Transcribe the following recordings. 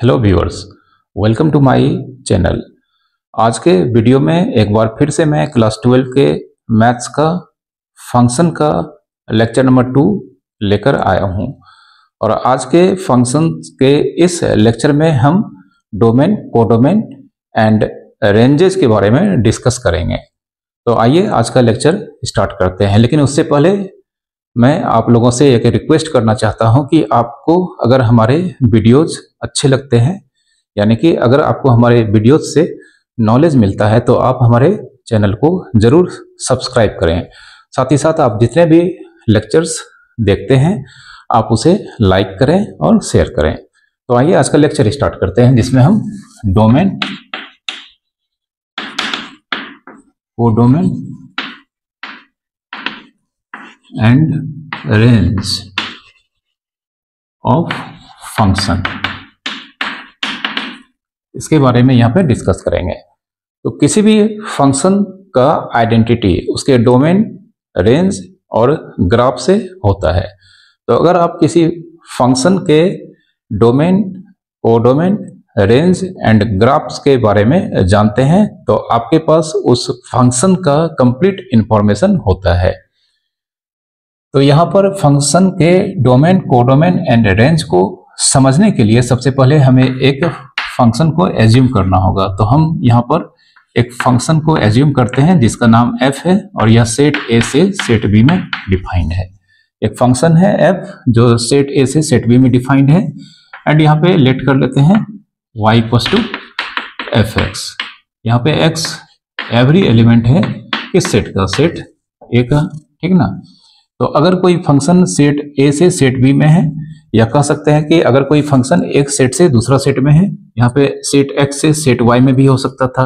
Hello viewers, welcome to my channel. आज के video में एक बार फिर से मैं क्लास 12 के मैथ्स का फंक्शन का लेक्चर नंबर 2 लेकर आया हूं। और आज के फंक्शन के इस लेक्चर में हम डोमेन, कोडोमेन एंड रेंजेस के बारे में डिस्कस करेंगे। तो आइए आज का लेक्चर स्टार्ट करते हैं। लेकिन उससे पहले मैं आप लोगों से एक रिक्वेस्ट करना चाहता हूं कि आपको अगर हमारे वीडियोज अच्छे लगते हैं, यानी कि अगर आपको हमारे वीडियोज से नॉलेज मिलता है, तो आप हमारे चैनल को जरूर सब्सक्राइब करें। साथ ही साथ आप जितने भी लेक्चर्स देखते हैं आप उसे लाइक करें और शेयर करें। तो आइए आज का लेक्चर स्टार्ट करते हैं, जिसमें हम domain, codomain and range of function, इसके बारे में यहाँ पे डिस्कस करेंगे। तो किसी भी फंक्शन का आइडेंटिटी उसके डोमेन, रेंज और ग्राफ से होता है। तो अगर आप किसी फंक्शन के domain, codomain, range and graphs के बारे में जानते हैं तो आपके पास उस फंक्शन का कंप्लीट इंफॉर्मेशन होता है। तो यहाँ पर फंक्शन के डोमेन, कोडोमेन एंड रेंज को समझने के लिए सबसे पहले हमें एक फंक्शन को एज्यूम करना होगा। तो हम यहाँ पर एक फंक्शन को एज्यूम करते हैं जिसका नाम f है और यह सेट a से सेट b में डिफाइंड है। एक फंक्शन है f जो सेट a से सेट b में डिफाइंड है। एंड यहाँ पे लेट कर लेते हैं y इक्वल्स टू fx। यहाँ पे x एवरी एलिमेंट है किस सेट का, सेट a का, ठीक ना। तो अगर कोई फंक्शन सेट a से सेट b में है, या कह सकते हैं कि अगर कोई फंक्शन एक सेट से दूसरा सेट में है, यहाँ पे सेट x से सेट y में भी हो सकता था,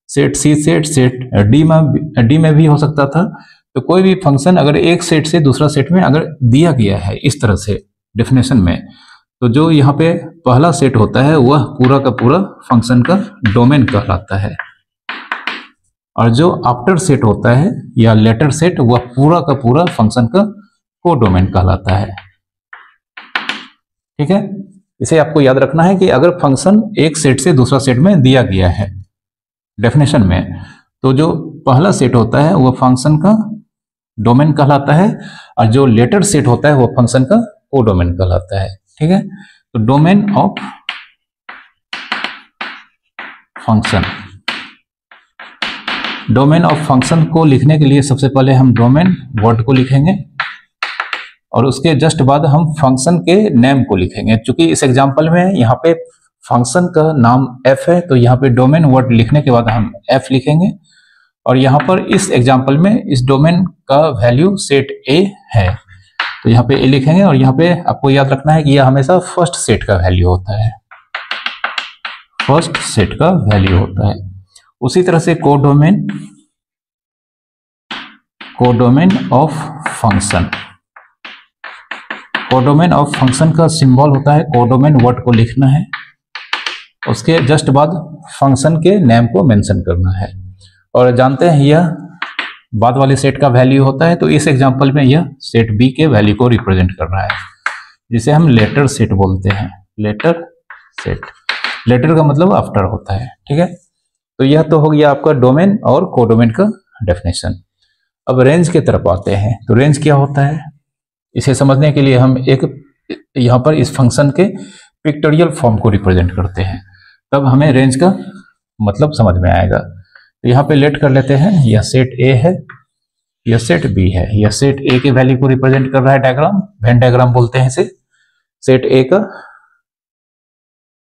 सेट c से सेट d में भी हो सकता था। तो कोई भी फंक्शन अगर एक सेट से दूसरा सेट में अगर दिया गया है इस तरह से डेफिनेशन में, तो जो यहाँ पे पहला सेट होता है वह पूरा का पूरा फंक्शन का डोमेन कहलाता है, और जो आफ्टर सेट होता है या लेटर सेट वह पूरा का पूरा फंक्शन का कोडोमेन कहलाता है। ठीक है, इसे आपको याद रखना है कि अगर फंक्शन एक सेट से दूसरा सेट में दिया गया है डेफिनेशन में, तो जो पहला सेट होता है वह फंक्शन का डोमेन कहलाता है, और जो लेटर सेट होता है वह फंक्शन का कोडोमेन कहलाता है। ठीक है, तो domain of function, domain of function को लिखने के लिए सबसे पहले हम डोमेन वर्ड को लिखेंगे और उसके जस्ट बाद हम फंक्शन के नेम को लिखेंगे। क्योंकि इस एग्जांपल में यहाँ पे फंक्शन का नाम f है, तो यहाँ पे डोमेन वर्ड लिखने के बाद हम f लिखेंगे। और यहाँ पर इस एग्जांपल में इस डोमेन का वैल्यू सेट a है, तो यहाँ पे a लिखेंगे। और यहाँ पे आपको याद रखना है कि यह हमेशा फर्स्ट सेट का वैल्यू होता है, फर्स्ट सेट का वैल्यू होता है। उसी तरह से codomain, codomain of function, codomain of function का सिंबल होता है, कोडोमेन वर्ड को लिखना है, उसके जस्ट बाद फंक्शन के नेम को मेंशन करना है। और जानते हैं यह बाद वाले सेट का वैल्यू होता है, तो इस एग्जांपल में यह सेट बी के वैल्यू को रिप्रेजेंट कर रहा है, जिसे हम लेटर सेट बोलते हैं। लेटर सेट, लेटर का मतलब आफ्टर होता है। ठीक है, तो यह तो हो गया आपका डोमेन और कोडोमेन का डेफिनेशन। अब रेंज की तरफ आते हैं। तो रेंज क्या होता है, इसे समझने के लिए हम एक यहाँ पर इस फंक्शन के पिक्टोरियल फॉर्म को रिप्रेजेंट करते हैं, तब हमें रेंज का मतलब समझ में आएगा। तो यहाँ पे लेट कर लेते हैं, यह सेट ए है, यह सेट बी है, यह सेट ए के वैल्यू को रिप्रेजेंट कर रहा है डायग्राम, वेन डायग्राम बोलते हैं इसे। सेट ए का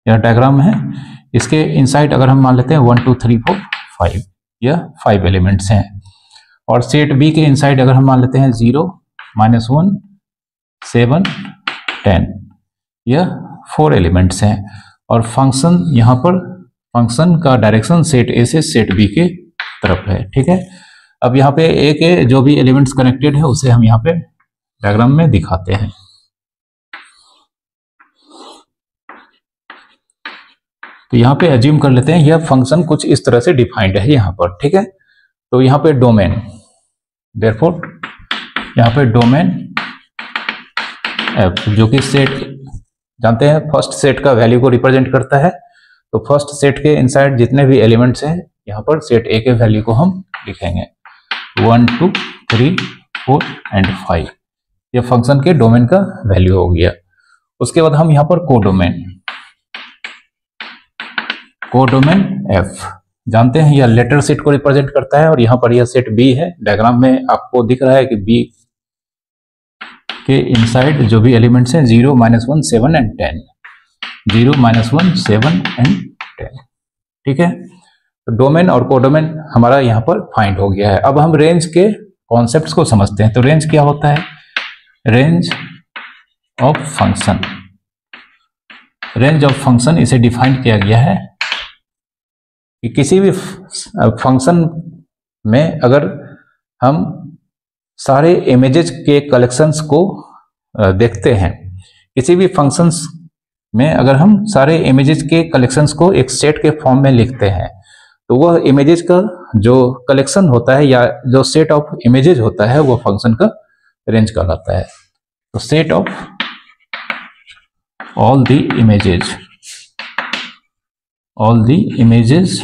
यह डायग्राम है, इसके इनसाइड अगर हम मान लेते हैं 1 2 3 4 5, यह 5 एलिमेंट्स हैं। और सेट बी के इनसाइड अगर हम मान लेते हैं 0 -1 7 10, यह 4 एलिमेंट्स हैं। और फंक्शन यहाँ पर फंक्शन का डायरेक्शन सेट ए से सेट बी के तरफ है। ठीक है, अब यहाँ पे ए के जो भी एलिमेंट्स कनेक्टेड है उसे हम यहाँ पे डायग्राम में दिखाते हैं। तो यहाँ पे एज्यूम कर लेते हैं यह फंक्शन कुछ इस तरह से डिफाइंड है यहाँ पर। ठीक है, तो यहाँ पे डोमेन, देयरफॉर यहाँ पे डोमेन f जो कि सेट जानते हैं फर्स्ट सेट का वैल्यू को रिप्रेजेंट करता है। तो फर्स्ट सेट के इनसाइड जितने भी एलिमेंट्स हैं यहाँ पर सेट ए के वैल्यू को हम लिखेंगे 1 2 3 4 एंड 5। ये फंक्शन के डोमेन का वैल्यू हो गया। उसके बाद हम यहाँ पर कोडोमेन एफ जानते हैं, यह लेटर सेट को रिप्रेजेंट करता है और यहाँ पर यह सेट बी है। डायग्राम में आपको दिख रहा है कि बी के इनसाइड जो भी एलिमेंट्स हैं 0 -1 7 एंड 10, 0 -1 7 एंड 10। ठीक है, तो डोमेन और कोडोमेन हमारा यहाँ पर फाइंड हो गया है। अब हम रेंज के कॉन्सेप्ट्स को समझते हैं। तो रेंज क्या होता है? Range of function, range of function इसे डिफाइन किया गया है कि किसी भी फंक्शन में अगर हम सारे इमेजेस के कलेक्शंस को देखते हैं, किसी भी फंक्शंस में अगर हम सारे इमेजेस के कलेक्शंस को एक सेट के फॉर्म में लिखते हैं, तो वह इमेजेस का जो कलेक्शन होता है या जो सेट ऑफ इमेजेस होता है वो फंक्शन का रेंज कहलाता है। तो set of all the images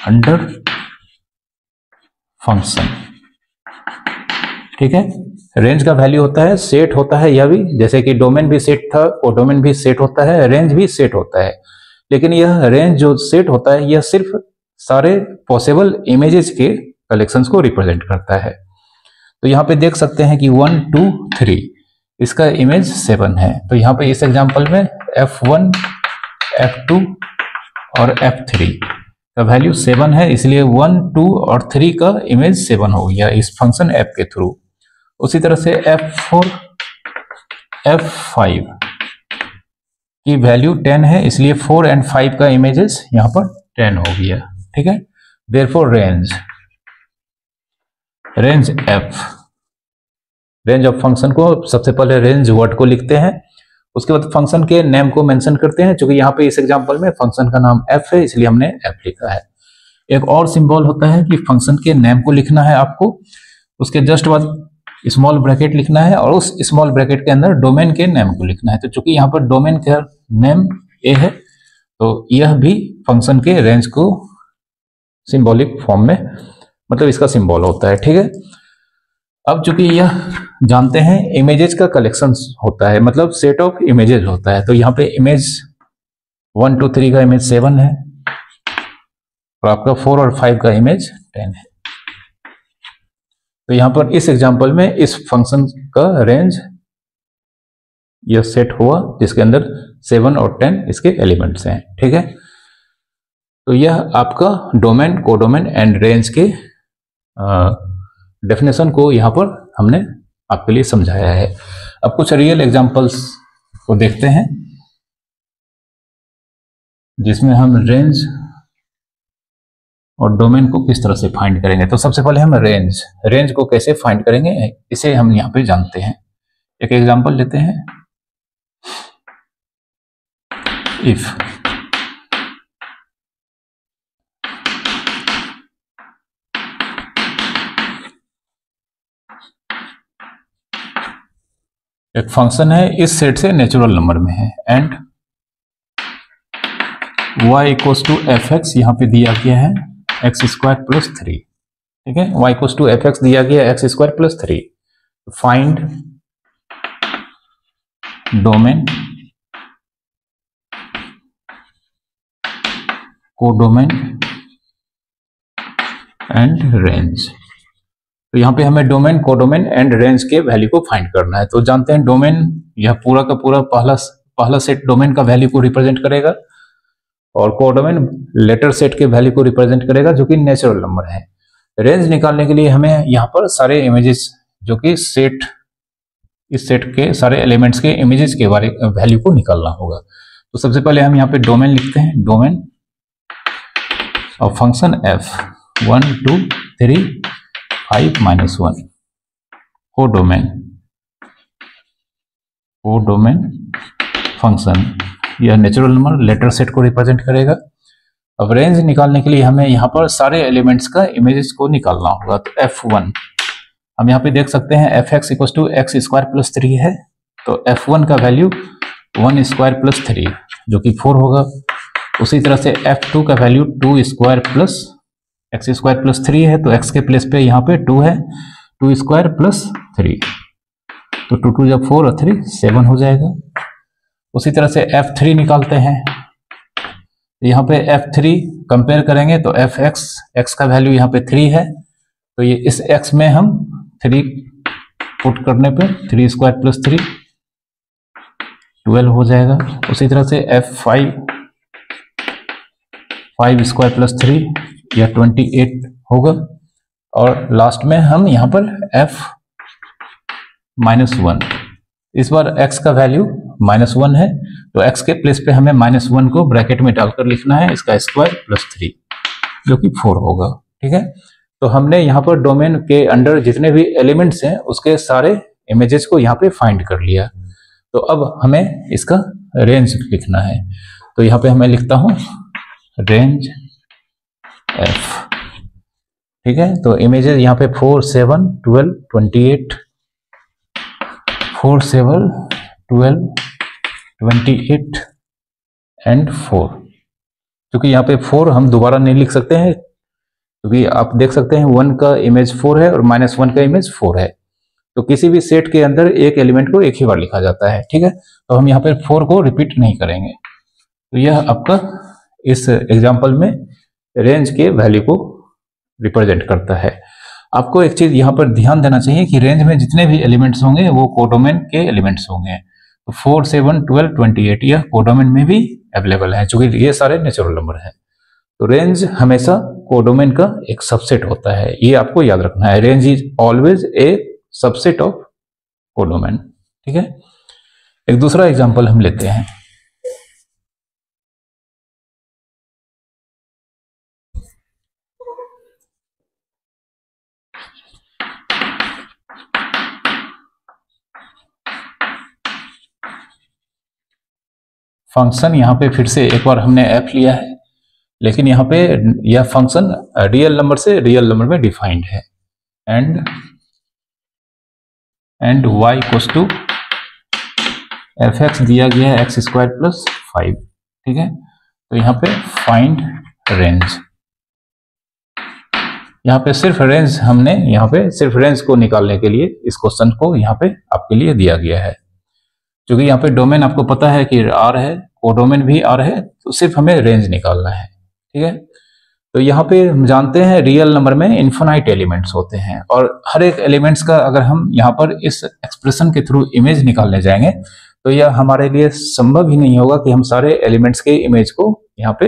under function. ठीक है, रेंज का वैल्यू होता है, सेट होता है यह भी, जैसे कि डोमेन भी सेट था, कोडोमेन भी सेट होता है, रेंज भी सेट होता है। लेकिन यह रेंज जो सेट होता है यह सिर्फ सारे पॉसिबल इमेजेस के कलेक्शंस को रिप्रेजेंट करता है। तो यहाँ पे देख सकते हैं कि 1 2 3 इसका इमेज 7 है। तो यहाँ पे इस एग्जांपल में f1 f2 और f3 का वैल्यू 7 है, इसलिए 1 2 और 3 का इमेज 7 हो गया इस फंक्शन f के थ्रू। उसी तरह से f4 f5 की वैल्यू 10 है, इसलिए 4 एंड 5 का इमेजेस यहाँ पर 10 हो गया। ठीक है, therefore range f, range of function को सबसे पहले रेंज वर्ड को लिखते हैं, उसके बाद फंक्शन के नेम को मेंशन करते हैं। क्योंकि यहाँ पे इस एग्जांपल में फंक्शन का नाम f है, इसलिए हमने f लिखा है। एक और सिंबल होता है कि फंक्शन के नेम को लिखना है आपको, उसके जस्ट बाद स्मॉल ब्रैकेट लिखना है और उस स्मॉल ब्रैकेट के अंदर डोमेन के नेम को लिखना है। तो चूंकि यहाँ पर डोमेन का नेम a है, तो यह भी फंक्शन के रेंज को सिंबॉलिक फॉर्म में, मतलब इसका सिंबल होता है। ठीक है, अब चूंकि यह जानते हैं इमेजेस का कलेक्शन होता है, मतलब सेट ऑफ इमेजेस होता है। तो यहाँ पे इमेज 1 2 3 का इमेज 7 है और आपका 4 और 5 का इमेज 10 है। तो यहाँ पर इस एग्जांपल में इस फंक्शन का रेंज यह सेट हुआ जिसके अंदर 7 और 10 इसके एलिमेंट्स हैं। ठीक है, तो यह आपका डोमेन, कोडोमेन एंड रेंज के डेफिनेशन को यहाँ पर हमने आपके लिए समझाया है। अब कुछ रियल एग्जांपल्स को देखते हैं जिसमें हम रेंज और डोमेन को किस तरह से फाइंड करेंगे। तो सबसे पहले हम रेंज को कैसे फाइंड करेंगे इसे हम यहाँ पे जानते हैं। एक एग्जांपल लेते हैं, इफ एक फंक्शन है इस सेट से नेचुरल नंबर में है and y equals to fx यहाँ पे दिया गया है x² + 3। ठीक है, y इक्वल्स टू fx दिया गया है x² + 3। Find domain, codomain and range. तो यहाँ पे हमें डोमेन, कोडोमेन एंड रेंज के वैल्यू को फाइंड करना है। तो जानते हैं डोमेन यह पूरा का पूरा पहला सेट डोमेन का वैल्यू को रिप्रेजेंट करेगा और कोडोमेन लेटर सेट के वैल्यू को रिप्रेजेंट करेगा जो कि नेचुरल नंबर है। रेंज निकालने के लिए हमें यहाँ पर सारे इमेजेस जो कि इस सेट के सारे एलिमेंट्स के इमेजेस के बारे वैल्यू को निकालना होगा। तो सबसे पहले हम यहाँ पे डोमेन लिखते हैं, domain of function f 1 2 3 5 -1। Codomain function यह नेचुरल नंबर लेटर सेट को रिप्रेजेंट करेगा। अब रेंज निकालने के लिए हमें यहाँ पर सारे एलिमेंट्स का इमेजेस को निकालना होगा। तो f1 हम यहाँ पे देख सकते हैं fx इक्वल्स टू x² + 3 है। तो f1 का वैल्यू 1 स्क्वायर प्लस 3 जो कि 4 होगा। उसी तरह से f2 का value 2 square plus x square plus 3 है, तो x के प्लेस पे यहाँ पे 2 है, 2 स्क्वायर प्लस 3, तो 2 2 जब 4 और 3 7 हो जाएगा। उसी तरह से f3 निकालते हैं, यहाँ पे f3 कंपेयर करेंगे तो fx, x का वैल्यू यहाँ पे 3 है, तो ये इस x में हम 3 पुट करने पे 3 स्क्वायर प्लस 3 12 हो जाएगा। उसी तरह से f5 5 स्क्वायर प्लस 3 या 28 होगा। और लास्ट में हम यहाँ पर f-1, इस बार x का वैल्यू -1 है, तो x के प्लेस पे हमें -1 को ब्रैकेट में डालकर लिखना है, इसका स्क्वायर प्लस 3 जो कि 4 होगा। ठीक है, तो हमने यहाँ पर डोमेन के अंडर जितने भी एलिमेंट्स हैं उसके सारे इमेजेस को यहाँ पे फाइंड कर लिया। तो अब हमें इसका रेंज लिखना है, तो यहाँ पे मैं लिखता हूँ रेंज f। ठीक है, तो इमेजेस यहाँ पे 4 7 12 28 4 7 12 28 एंड 4। क्योंकि यहाँ पे 4 हम दोबारा नहीं लिख सकते हैं, क्योंकि आप देख सकते हैं 1 का इमेज 4 है और -1 का इमेज 4 है, तो किसी भी सेट के अंदर एक एलिमेंट को एक ही बार लिखा जाता है। ठीक है, तो हम यहाँ पे 4 को रिपीट नहीं करेंगे। तो यह आपका इस एग्जाम्पल में रेंज के वैल्यू को रिप्रेजेंट करता है। आपको एक चीज यहाँ पर ध्यान देना चाहिए कि रेंज में जितने भी एलिमेंट्स होंगे वो कोडोमेन के एलिमेंट्स होंगे। तो 4 7 12 28 यह कोडोमेन में भी अवेलेबल है, क्योंकि ये सारे नेचुरल नंबर हैं। तो रेंज हमेशा कोडोमेन का एक सबसेट होता है, ये आपको याद रखना है। Range is always a subset of codomain. ठीक है, एक दूसरा एग्जांपल हम लेते हैं। फंक्शन यहाँ पे फिर से एक बार हमने f लिया है, लेकिन यहाँ पे यह फंक्शन रियल नंबर से रियल नंबर में डिफाइंड है। And y equals to fx दिया गया है x स्क्वायर प्लस 5। ठीक है, तो यहाँ पे फाइंड रेंज, यहाँ पे सिर्फ रेंज, हमने यहाँ पे सिर्फ रेंज को निकालने के लिए इस क्वेश्चन को यहाँ पे आपके लिए दिया गया है। क्योंकि यहाँ पे डोमेन आपको पता है कि R है, कोडोमेन भी R है, तो सिर्फ हमें रेंज निकालना है। ठीक है, तो यहाँ पे हम जानते हैं रियल नंबर में इन्फिनाइट एलिमेंट्स होते हैं, और हर एक एलिमेंट्स का अगर हम यहाँ पर इस एक्सप्रेशन के थ्रू इमेज निकालने जाएंगे तो यह हमारे लिए संभव ही नहीं होगा कि हम सारे एलिमेंट्स के इमेज को यहाँ पे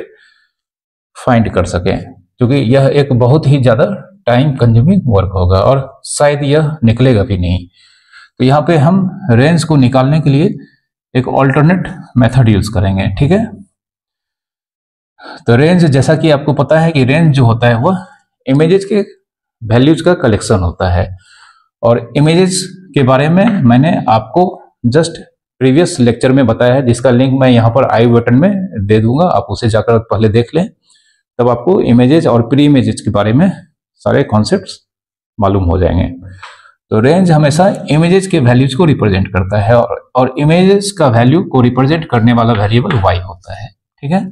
फाइंड कर सकें, क्योंकि यह एक बहुत ही ज्यादा टाइम कंज्यूमिंग वर्क होगा और शायद यह निकलेगा भी नहीं। तो यहाँ पे हम रेंज को निकालने के लिए एक ऑल्टरनेट मेथड यूज करेंगे। ठीक है, तो रेंज, जैसा कि आपको पता है कि रेंज जो होता है वह इमेजेस के वैल्यूज का कलेक्शन होता है, और इमेजेस के बारे में मैंने आपको जस्ट प्रीवियस लेक्चर में बताया है, जिसका लिंक मैं यहाँ पर आई बटन में दे दूंगा, आप उसे जाकर पहले देख लें, तब आपको इमेजेस और प्री इमेजेस के बारे में सारे कॉन्सेप्ट्स मालूम हो जाएंगे। तो रेंज हमेशा इमेजेस के वैल्यूज को रिप्रेजेंट करता है, और इमेजेस का वैल्यू को रिप्रेजेंट करने वाला वेरिएबल y होता है। ठीक है,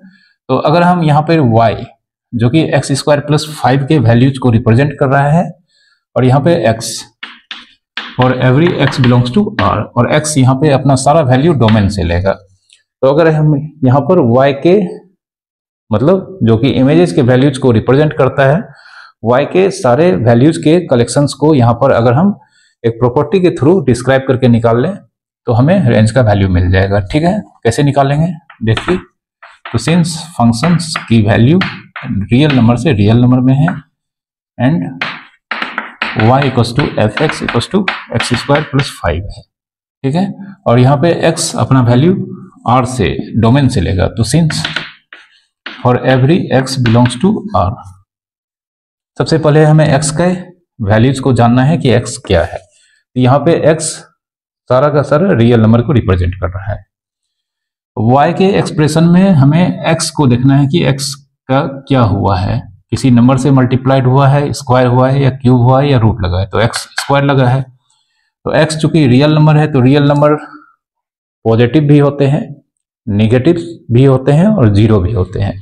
तो अगर हम यहाँ पर y जो कि x स्क्वायर प्लस 5 के वैल्यूज को रिप्रेजेंट कर रहा है, और यहाँ पे x for every x belongs to r, और x यहाँ पे अपना सारा वैल्यू डोमेन से लेगा। तो अगर हम यहाँ पर y के मतलब जो कि इमेजेस के वैल्यूज को रिप्रेजेंट करता है, y के सारे वैल्यूज के कलेक्शंस को यहाँ पर अगर हम एक प्रॉपर्टी के थ्रू डिस्क्राइब करके निकाल लें तो हमें रेंज का वैल्यू मिल जाएगा। ठीक है, कैसे निकालेंगे देखिए। तो सिंस फंक्शंस की वैल्यू रियल नंबर से रियल नंबर में है, and y equals to f x equals to x square plus 5 है। ठीक है, और यहाँ पे x अपना वैल्यू r से डोमेन से लेगा, तो since for every x belongs to r, सबसे पहले हमें x के वैल्यूज को जानना है कि x क्या है। तो यहाँ पे x सारा का सारा रियल नंबर को रिप्रेजेंट कर रहा है। y के एक्सप्रेशन में हमें x को देखना है कि x का क्या हुआ है, किसी नंबर से मल्टीप्लाइड हुआ है, स्क्वायर हुआ है, या क्यूब हुआ है, या रूट लगा है। तो x स्क्वायर लगा है, तो x चूंकि रियल नंबर है तो रियल नंबर पॉजिटिव भी होते हैं, नेगेटिव भी होते हैं और जीरो भी होते हैं।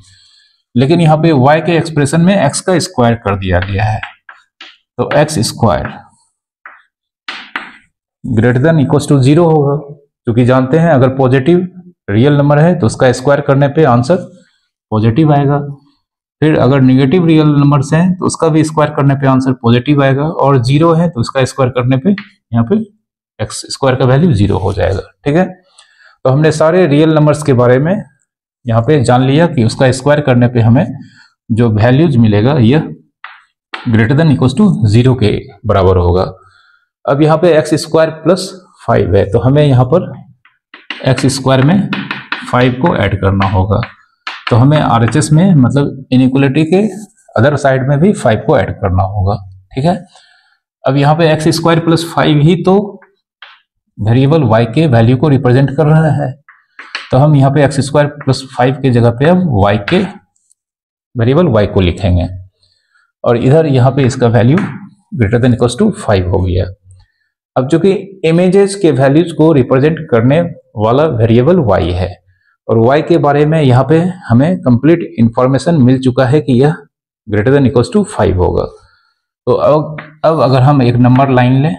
लेकिन यहाँ पे y के एक्सप्रेशन में x का स्क्वायर कर दिया गया है, तो x square greater than equal to 0 होगा, क्योंकि जानते हैं अगर पॉजिटिव रियल नंबर है तो उसका स्क्वायर करने पे आंसर पॉजिटिव आएगा। फिर अगर नेगेटिव रियल नंबर्स हैं तो उसका भी स्क्वायर करने पे आंसर पॉजिटिव आएगा, और जीरो है तो उसका स्क्वायर करने पे यहाँ पे एक्स स्क्वायर का वैल्यू 0 हो जाएगा। ठीक है, तो हमने सारे रियल नंबर्स के बारे में यहाँ पे जान लिया कि उसका स्क्वायर करने पे हमें जो वैल्यूज मिलेगा यह ग्रेटर देन इक्वल टू 0 के बराबर होगा। अब यहाँ पे एक्स स्क्वायर प्लस 5 है, तो हमें यहाँ पर एक्स स्क्वायर में 5 को ऐड करना होगा। तो हमें आरएचएस में मतलब इनइक्वालिटी के अदर साइड में भी 5 को ऐड करना होगा। ठीक है, अब यहाँ पे एक्स स्क्वायर प्लस 5 ही तो वेरिएबल y के वैल्यू को रिप्रेजेंट कर रहा है, तो हम यहाँ पे एक्स स्क्वायर प्लस 5 के जगह पे अब y के वेरिएबल y को लिखेंगे, और इधर यहाँ पे इसका value greater than equal to 5 हो गया। अब चूंकि इमेजेस के वैल्यूज को रिप्रेजेंट करने वाला वेरिएबल y है, और y के बारे में यहाँ पे हमें कंप्लीट इंफॉर्मेशन मिल चुका है कि यह ग्रेटर देन इक्वल टू 5 होगा। तो अब अगर हम एक नंबर लाइन लें,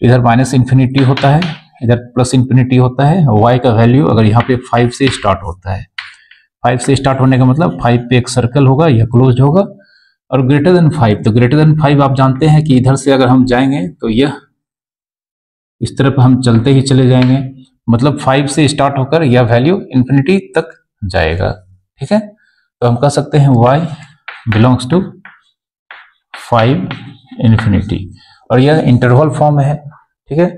इधर माइनस इन्फिनिटी होता है, इधर प्लस इन्फिनिटी होता है, y का वैल्यू अगर यहाँ पे 5 से स्टार्ट होता है, 5 से स्टार्ट होने का मतलब 5 पे एक सर्कल होगा, यह क्लोज होगा, और ग्रेटर देन 5, तो ग्रेटर देन 5 आप जानते हैं कि इधर से अगर हम जाएंगे तो यह इस तरफ हम चलते ही चले जाएंगे, मतलब 5 से स्टार्ट होकर यह वैल्यू इन्फिनिटी तक जाएगा। ठीक है, तो हम कह सकते हैं y बिलोंग्स टू 5 इन्फिनिटी, और यह इंटरवल फॉर्म है। ठीक है,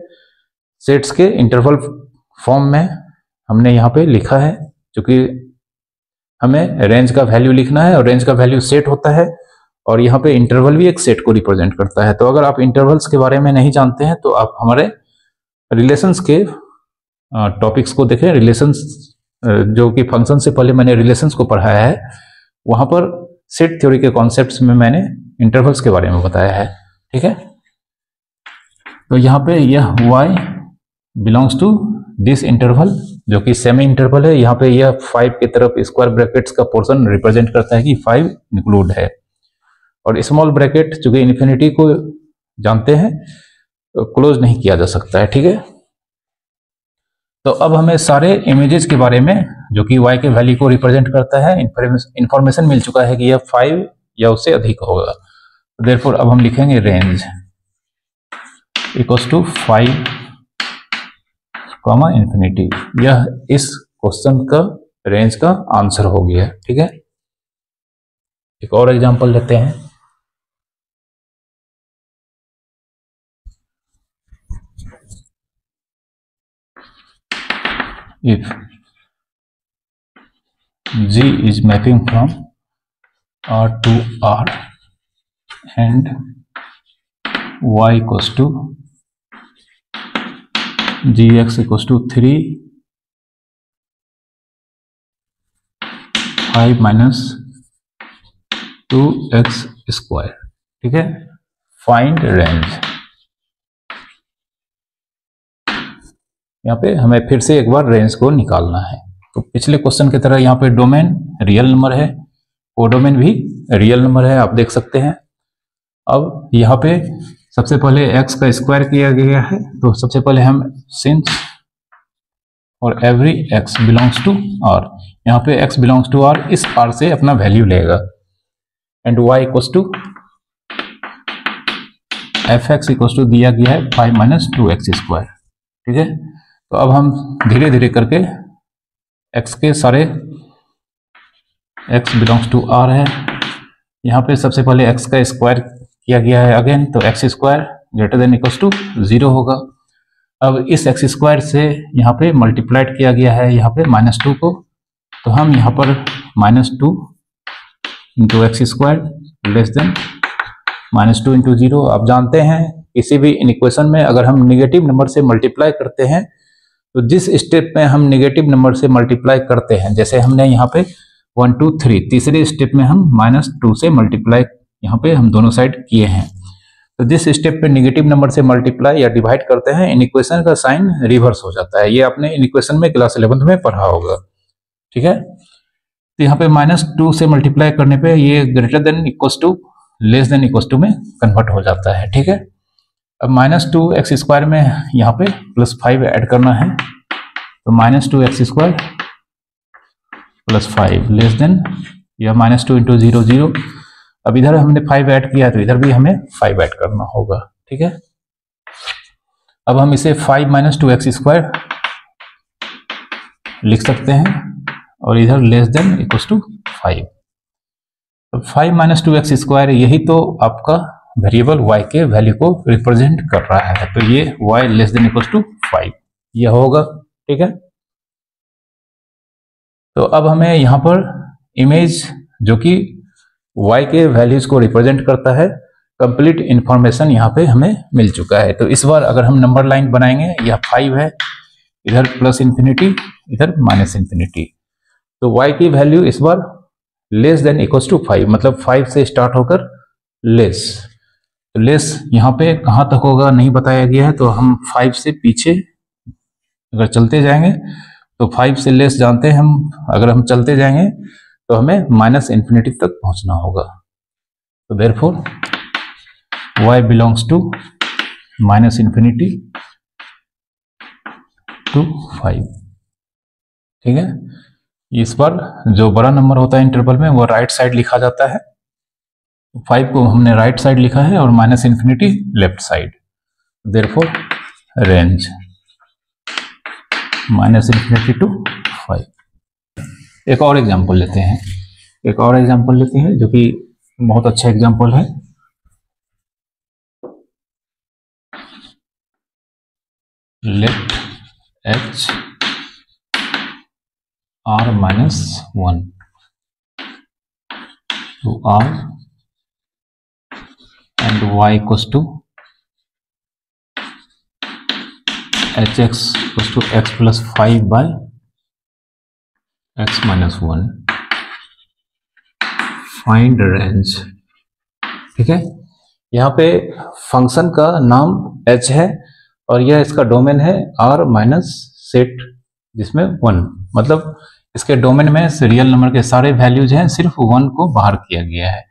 सेट्स के इंटरवल फॉर्म में हमने यहाँ पे लिखा है, क्योंकि हमें रेंज का वैल्यू लिखना है और रेंज का वैल्यू सेट होता है, और यहाँ पे इंटरवल भी एक सेट को रिप्रेजेंट करता है। तो अगर आप इंटरवल्स के बारे में नहीं जानते हैं तो आप हमारे रिलेशंस के टॉपिक्स को देखें। रिलेशंस जो कि फंक्शन से पहले मैंने रिलेशंस को पढ़ाया है, वहां पर सेट थ्योरी के कॉन्सेप्ट्स में मैंने इंटरवल्स के बारे में बताया है। ठीक है, तो यहाँ पे यह y belongs to this interval जो कि सेमी इंटरवल है। यहाँ पे यह 5 की तरफ स्क्वायर ब्रैकेट्स का पोर्शन रिप्रेजेंट करता है कि 5 इंक्लूड है, और स्मॉल ब्रैकेट चूंकि इन्फिनिटी को जानते हैं तो क्लोज नहीं किया जा सकता है। ठीक है, तो अब हमें सारे इमेजेस के बारे में जो कि y के वैल्यू को रिप्रेजेंट करता है इंफॉर्मेशन मिल चुका है कि यह 5 या उससे अधिक होगा। देयरफॉर अब हम लिखेंगे range equals to 5 comma infinity. यह इस क्वेश्चन का रेंज का आंसर हो गया। ठीक है, एक और एग्जांपल लेते हैं। If G is mapping from R to R and y equals to gx equals to 3 5 minus 2x square. ठीक है, फाइंड रेंज। यहाँ पे हमें फिर से एक बार रेंज को निकालना है। तो पिछले क्वेश्चन की तरह यहाँ पे डोमेन रियल नंबर है, कोडोमेन भी रियल नंबर है, आप देख सकते हैं। अब यहाँ पे सबसे पहले x का स्क्वायर किया गया है, तो सबसे पहले हम सिंस और every x belongs to r, यहाँ पे x बिलोंग्स टू r, इस r से अपना वैल्यू लेगा, and y equals to fx equals to दिया गया है 5 माइनस 2x स्क्वायर। ठीक है, तो अब हम धीरे धीरे करके x के सारे x बिलोंग्स टू r है, यहाँ पे सबसे पहले x का स्क्वायर किया गया है अगेन, तो x square greater than equals to 0 होगा। अब इस x स्क्वायर से यहाँ पे मल्टीप्लाइड किया गया है यहाँ पे -2 को, तो हम यहाँ पर -2 into x square less than -2 into 0। आप जानते हैं किसी भी इक्वेशन में अगर हम निगेटिव नंबर से मल्टीप्लाई करते हैं तो जिस स्टेप में हम निगेटिव नंबर से मल्टीप्लाई करते हैं, जैसे हमने यहाँ पे 1 2 3 तीसरे स्टेप में हम -2 से मल्टीप्लाई यहाँ पे हम दोनों साइड किए हैं, तो जिस स्टेप पे नेगेटिव नंबर से मल्टीप्लाई या डिवाइड करते हैं, इन इक्वेशन का साइन रिवर्स हो जाता है। ये आपने इन इक्वेशन में क्लास 11th में पढ़ा होगा, ठीक है। तो यहाँ पे -2 से मल्टीप्लाई करने पे ये greater than equals to less than equals to में कन्वर्ट हो जाता है, ठीक है। अब -2x² में यहाँ पे +5 ऐड करना है, तो -2x² +5 लेस देन यह -2 × 0 0। अब इधर हमने 5 ऐड किया तो इधर भी हमें 5 ऐड करना होगा, ठीक है। अब हम इसे 5 - 2x² लिख सकते हैं और इधर लेस देन इक्वल्स टू 5। तो 5 - 2x² यही तो आपका वेरिएबल y के वैल्यू को रिप्रेजेंट कर रहा है, तो ये y less than equals to 5 यह होगा, ठीक है। तो अब हमें यहाँ पर इमेज जो कि y के वैल्यूज को रिप्रेजेंट करता है, कंप्लीट इंफॉर्मेशन यहाँ पे हमें मिल चुका है। तो इस बार अगर हम नंबर लाइन बनाएंगे, यह 5 है, इधर +∞, इधर -∞, तो y की वैल्यू इस बार लेस देन इक्वल्स टू 5, मतलब 5 से स्टार्ट होकर लेस। तो लेस यहाँ पे कहाँ तक होगा नहीं बताया गया है, तो हम 5 से पीछे अगर चलते जाएंगे तो 5 से लेस जानते हैं हम, अगर हम चलते जाएंगे तो हमें -∞ तक पहुंचना होगा। तो therefore y belongs to -∞ to 5, ठीक है। इस बार जो बड़ा नंबर होता है इंटरवल में वो राइट साइड लिखा जाता है, 5 को हमने राइट साइड लिखा है और -∞ left side. Therefore range -∞ to 5। एक और एग्जांपल लेते हैं, जो कि बहुत अच्छा एग्जांपल है। Let h r-1 to r and y equals to hx equals to x plus 5 by x minus 1। Find range, ठीक है। यहाँ पे फंक्शन का नाम h है और यह इसका डोमेन है r माइनस सेट जिसमें 1, मतलब इसके डोमेन में रियल नंबर के सारे वैल्यूज हैं, सिर्फ 1 को बाहर किया गया है।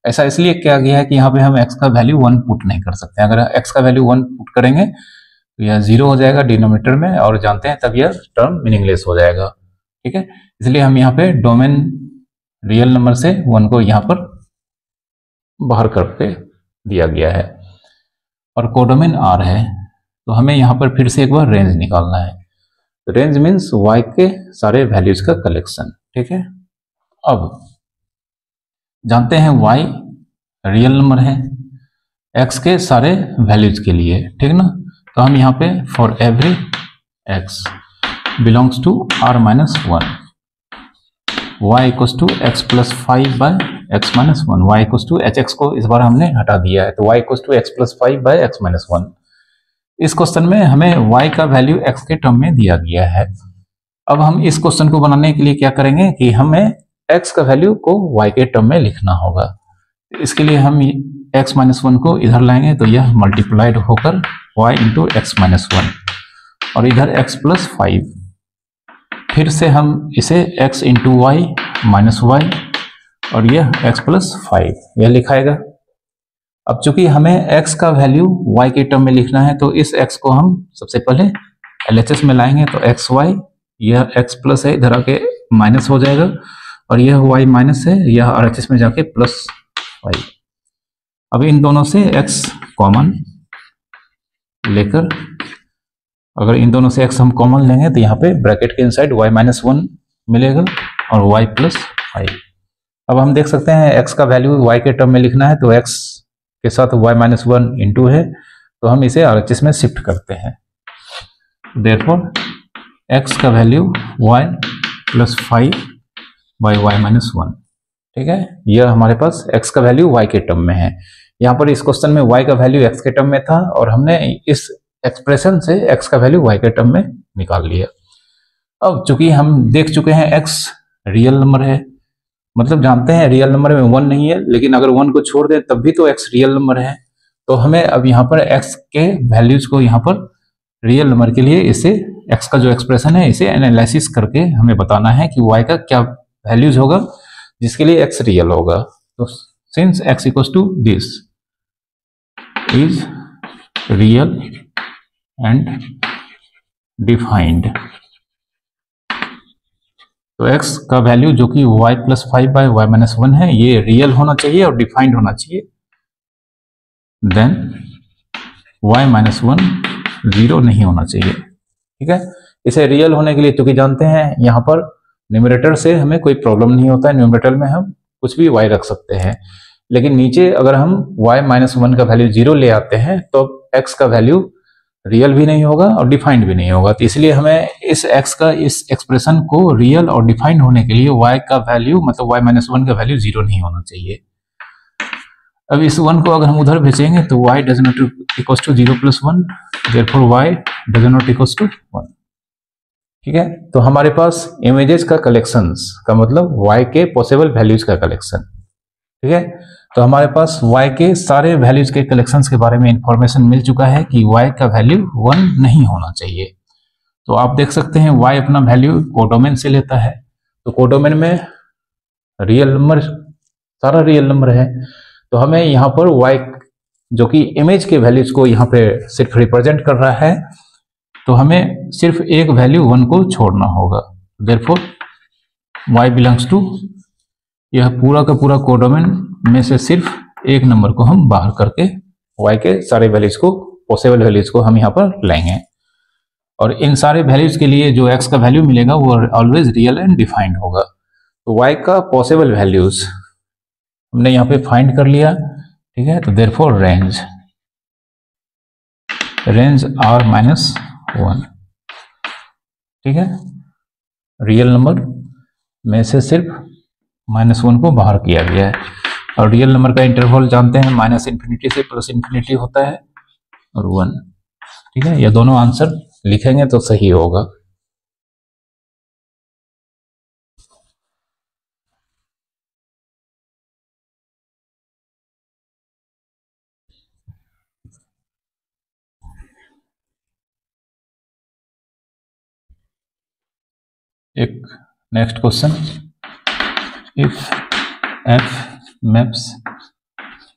ऐसा इसलिए किया गया है कि यहाँ पे हम x का वैल्यू 1 पुट नहीं कर सकते। अगर x का वैल्यू 1 पुट करेंगे तो यह 0 हो जाएगा डिनोमिनेटर में, और जानते हैं तब यह टर्म मीनिंगलेस हो जाएगा, ठीक है। इसलिए हम यहाँ पे डोमेन रियल नंबर से 1 को यहाँ पर बाहर करके दिया गया है, और कोडोमेन r है, तो हमें यहाँ पर फिर से एक बार रेंज निकालना है। रेंज मीन्स y के सारे वैल्यूज का कलेक्शन, ठीक है। अब जानते हैं y रियल नंबर है x के सारे वैल्यूज के लिए, ठीक ना। तो हम यहाँ पे for every x belongs to r minus 1 y equals to x plus 5 by x minus 1, y equals to hx को इस बार हमने हटा दिया है, तो y equals to x plus 5 by x minus 1। इस क्वेश्चन में हमें y का वैल्यू x के टर्म में दिया गया है। अब हम इस क्वेश्चन को बनाने के लिए क्या करेंगे कि हमें x का वैल्यू को y के टर्म में लिखना होगा। इसके लिए हम x माइनस 1 को इधर लाएंगे तो यह मल्टीप्लाइड होकर y इंटू एक्स माइनस 1, और इधर x प्लस 5, फिर से हम इसे x into y minus y, और यह x प्लस 5 यह लिखाएगा। अब चूंकि हमें x का वैल्यू y के टर्म में लिखना है, तो इस x को हम सबसे पहले LHS में लाएंगे, तो एक्स वाई, यह x प्लस है इधर आके माइनस हो जाएगा, और यह y माइनस है, यह RHS में जाके प्लस 5। अब इन दोनों से x कॉमन लेकर, अगर इन दोनों से x हम कॉमन लेंगे तो यहाँ पे ब्रैकेट के इनसाइड y माइनस 1 मिलेगा और y प्लस 5। अब हम देख सकते हैं x का वैल्यू y के टर्म में लिखना है, तो x के साथ y माइनस 1 इंटू है, तो हम इसे RHS में शिफ्ट करते हैं। देयरफॉर x का value y plus 5 by y minus 1, ठीक है। यह हमारे पास x का वैल्यू y के टर्म में है। यहाँ पर इस क्वेश्चन में y का वैल्यू x के टर्म में था, और हमने इस एक्सप्रेशन से x का वैल्यू y के टर्म में निकाल लिया। अब चूंकि हम देख चुके हैं x रियल नंबर है, मतलब जानते हैं रियल नंबर में 1 नहीं है, लेकिन अगर 1 को छोड़ दें तब भी तो x रियल नंबर है, तो हमें अब यहाँ पर x के वैल्यूज को यहाँ पर रियल नंबर के लिए इसे x का जो एक्सप्रेशन है इसे एनालिसिस करके हमें बताना है कि y का क्या वैल्यूज होगा जिसके लिए x रियल होगा। तो since x equals to this is real and defined, तो x का वैल्यू जो कि y प्लस 5/y-1 है ये रियल होना चाहिए और डिफाइंड होना चाहिए। देन y-1 0 नहीं होना चाहिए। ठीक है, इसे रियल होने के लिए चूंकि जानते हैं यहाँ पर न्यूमरेटर से हमें कोई प्रॉब्लम नहीं होता है, न्यूमरेटर में हम कुछ भी y रख सकते हैं, लेकिन नीचे अगर हम y-1 का वैल्यू 0 ले आते हैं तो x का वैल्यू रियल भी नहीं होगा और डिफाइंड भी नहीं होगा। तो इसलिए हमें इस x का इस एक्सप्रेशन को रियल और डिफाइंड होने के लिए y का वैल्यू मतलब y-1 का वैल्यू 0 नहीं होना चाहिए। अब इस 1 को अगर हम उधर भेजेंगे तो y does not equals to 0 plus 1, therefore y does not equals to 1। ठीक है, तो हमारे पास इमेजेस का कलेक्शंस का मतलब y के पॉसिबल वैल्यूज का कलेक्शन। ठीक है, तो हमारे पास y के सारे वैल्यूज के कलेक्शंस के बारे में इंफॉर्मेशन मिल चुका है कि y का वैल्यू 1 नहीं होना चाहिए। तो आप देख सकते हैं y अपना वैल्यू कोडोमेन से लेता है, तो कोडोमेन में रियल नंबर सारा रियल नंबर है, तो हमें यहाँ पर y जो कि इमेज के वैल्यूज को यहाँ पे सिर्फ रिप्रेजेंट कर रहा है, तो हमें सिर्फ एक वैल्यू 1 को छोड़ना होगा। देयरफॉर y बिलोंग्स टू, यह पूरा का पूरा कोडोमेन में से सिर्फ एक नंबर को हम बाहर करके y के सारे वैल्यूज को पॉसिबल वैल्यूज को हम यहाँ पर लाएंगे, और इन सारे वैल्यूज के लिए जो x का वैल्यू मिलेगा वो ऑलवेज रियल एंड डिफाइंड होगा। तो y का पॉसिबल वैल्यूज हमने यहाँ पे फाइंड कर लिया। ठीक है, तो देयरफॉर रेंज r-1। ठीक है, रियल नंबर में से सिर्फ -1 को बाहर किया गया है, और रियल नंबर का इंटरवल जानते हैं -∞ से +∞ होता है और 1। ठीक है, ये दोनों आंसर लिखेंगे तो सही होगा। एक next question, if f maps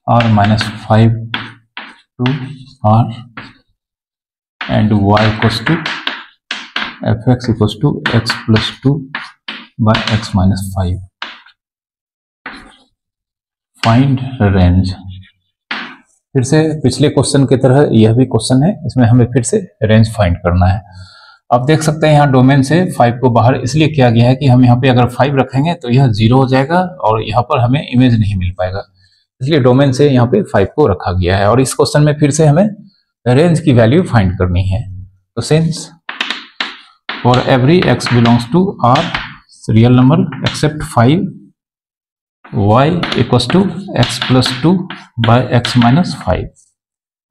r-5 to r and y equals to fx equals to x plus 2 by x minus 5, find range. फिर से पिछले क्वेश्चन की तरह यह भी क्वेश्चन है, इसमें हमें फिर से रेंज फाइंड करना है। आप देख सकते हैं यहाँ डोमेन से 5 को बाहर इसलिए किया गया है कि हम यहाँ पे अगर 5 रखेंगे तो यह 0 हो जाएगा और यहाँ पर हमें इमेज नहीं मिल पाएगा, इसलिए डोमेन से यहाँ पे 5 को रखा गया है। और इस क्वेश्चन में फिर से हमें रेंज की वैल्यू फाइंड करनी है। तो since for every x belongs to r real number except 5, y equals to x plus 2 by x minus 5।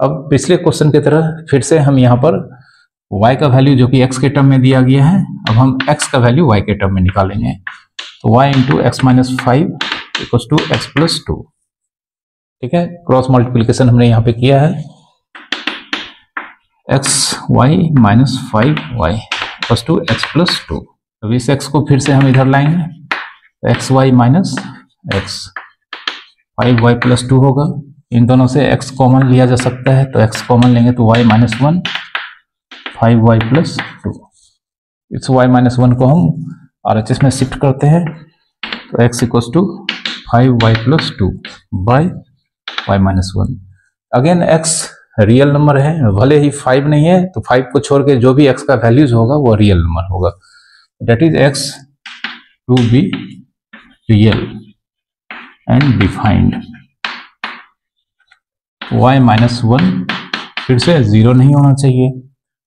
अब पिछले क्वेश्चन की तरह फिर से हम यहाँ पर y का वैल्यू जो कि x के टर्म में दिया गया है, अब हम x का वैल्यू y के टर्म में निकालेंगे। तो y into x minus 5 equals to x plus 2। ठीक है, क्रॉस मल्टीप्लीकेशन हमने यहाँ पे किया है, xy minus 5y equals to x plus 2। अब इस x को फिर से हम इधर लाएंगे, तो xy minus x 5y plus 2 होगा। इन दोनों से x कॉमन लिया जा सकता है, तो x कॉमन लेंगे तो y माइनस 1 5y प्लस 2। इस y माइनस 1 को हम RHS में शिफ्ट करते हैं, तो x equals to 5y plus 2 by y minus 1। Again x real number है, भले ही 5 नहीं है तो 5 को छोड़ के जो भी x का वैल्यूज होगा वो रियल नंबर होगा। That is x to be real and defined. y minus 1 फिर से 0 नहीं होना चाहिए,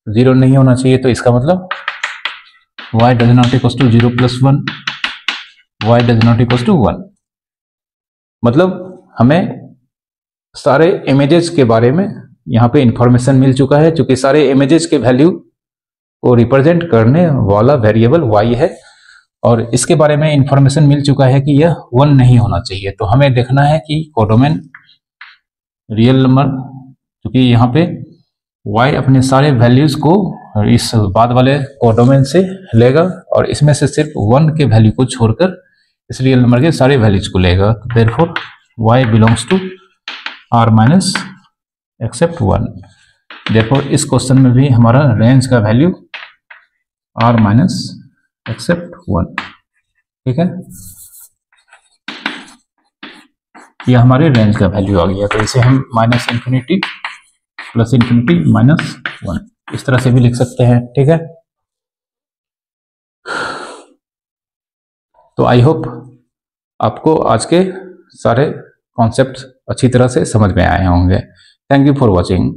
0 नहीं होना चाहिए, तो इसका मतलब y does not equals to 0 plus 1, y does not equals to 1। मतलब हमें सारे इमेजेस के बारे में यहाँ पे इंफॉर्मेशन मिल चुका है, क्योंकि सारे इमेजेस के वैल्यू को रिप्रेजेंट करने वाला वेरिएबल y है, और इसके बारे में इंफॉर्मेशन मिल चुका है कि यह 1 नहीं होना चाहिए। तो हमें देखना है कि कोडोमेन रियल नंबर क्योंकि यहाँ पे y अपने सारे वैल्यूज को इस बाद वाले कोडोमेन से लेगा और इसमें से सिर्फ 1 के वैल्यू को छोड़कर इस रियल नंबर के सारे वैल्यूज को लेगा। Therefore y belongs to r minus except 1। Therefore इस क्वेश्चन में भी हमारा रेंज का वैल्यू r माइनस एक्सेप्ट 1। ठीक है, ये हमारे रेंज का वैल्यू आ गया। तो इसे हम minus infinity plus infinity minus 1 इस तरह से भी लिख सकते हैं। ठीक है, तो आई होप आपको आज के सारे कॉन्सेप्ट अच्छी तरह से समझ में आए होंगे। Thank you for watching.